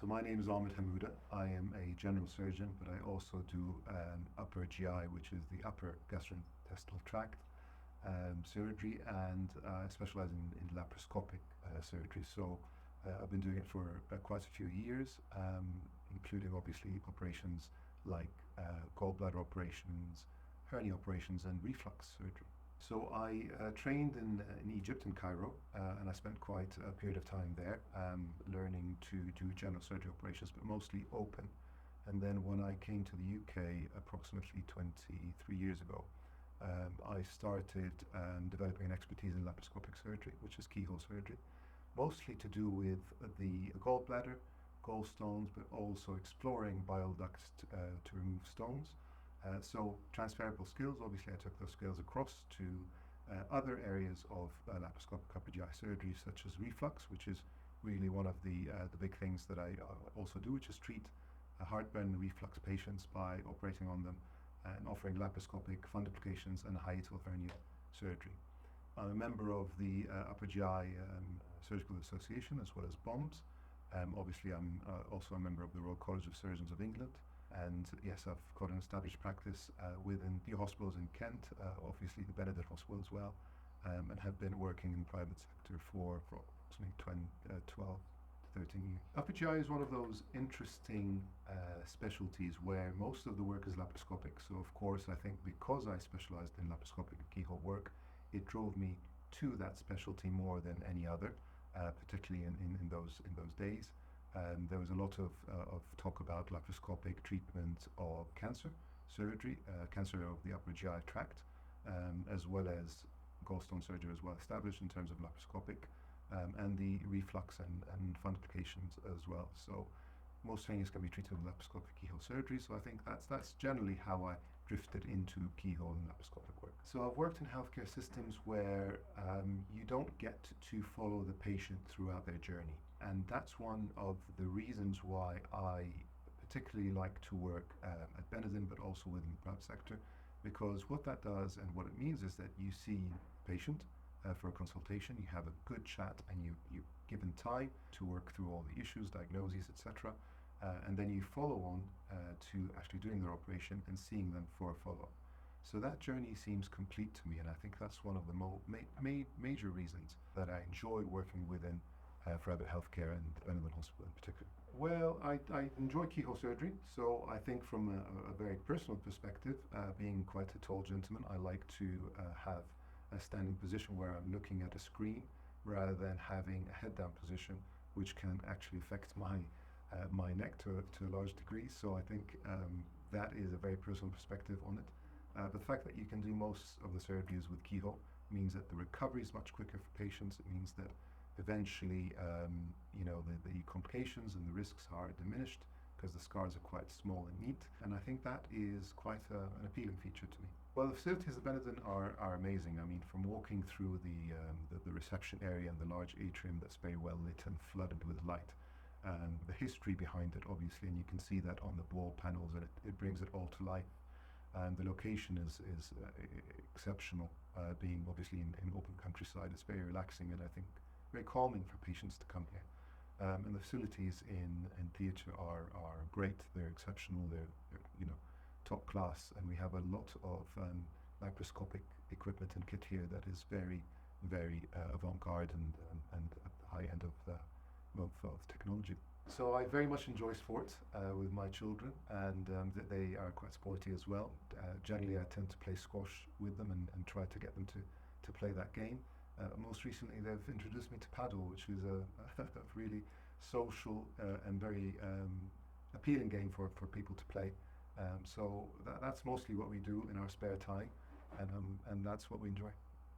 So my name is Ahmed Hamouda. I am a general surgeon, but I also do upper GI, which is the upper gastrointestinal tract surgery, and I specialize in laparoscopic surgery. So I've been doing it for quite a few years, including obviously operations like gallbladder operations, hernia operations, and reflux surgery. So I trained in Egypt, in Cairo, and I spent quite a period of time there learning to do general surgery operations, but mostly open. And then when I came to the UK approximately 23 years ago, I started developing an expertise in laparoscopic surgery, which is keyhole surgery, mostly to do with the gallbladder, gallstones, but also exploring bile ducts to remove stones. So transferable skills, obviously I took those skills across to other areas of laparoscopic upper GI surgery, such as reflux, which is really one of the big things that I also do, which is treat heartburn and reflux patients by operating on them and offering laparoscopic fundoplications and hiatal hernia surgery. I'm a member of the Upper GI Surgical Association as well as BOMS. Obviously I'm also a member of the Royal College of Surgeons of England. And yes, I've got an established practice within the hospitals in Kent, obviously the Benedict Hospital as well, and have been working in the private sector for approximately 12 to 13 years. Upper GI is one of those interesting specialties where most of the work is laparoscopic. So of course, I think because I specialized in laparoscopic and keyhole work, it drove me to that specialty more than any other, particularly in those days. There was a lot of talk about laparoscopic treatment of cancer surgery, cancer of the upper GI tract, as well as gallstone surgery as well established in terms of laparoscopic, and the reflux and fundoplications as well. So most hernias can be treated with laparoscopic keyhole surgery. So I think that's generally how I drifted into keyhole and laparoscopic work. So I've worked in healthcare systems where you don't get to follow the patient throughout their journey. And that's one of the reasons why I particularly like to work at Benetton, but also within the private sector, because what that does and what it means is that you see the patient for a consultation, you have a good chat, and you're given time to work through all the issues, diagnoses, etc. And then you follow on to actually doing their operation and seeing them for a follow-up. So that journey seems complete to me, and I think that's one of the major reasons that I enjoy working within private healthcare and Benetton Hospital in particular. Well, I enjoy keyhole surgery, so I think from a very personal perspective, being quite a tall gentleman, I like to have a standing position where I'm looking at a screen rather than having a head down position, which can actually affect my neck to a large degree. So I think that is a very personal perspective on it. But the fact that you can do most of the surgeries with keyhole means that the recovery is much quicker for patients. It means that eventually, the complications and the risks are diminished because the scars are quite small and neat. And I think that is quite an appealing feature to me. Well, the facilities at Benetton are amazing. I mean, from walking through the reception area and the large atrium that's very well lit and flooded with light, and the history behind it, obviously, and you can see that on the wall panels, and it brings it all to life. And the location is exceptional, being obviously in open countryside. It's very relaxing and I think very calming for patients to come here. And the facilities in theatre are great. They're exceptional. They're top class, and we have a lot of laparoscopic equipment and kit here that is very, very avant-garde and at the high end of technology. So I very much enjoy sport with my children, and they are quite sporty as well. Generally, I tend to play squash with them and try to get them to play that game. Most recently, they've introduced me to paddle, which is a really social and very appealing game for people to play. So that's mostly what we do in our spare time, and that's what we enjoy.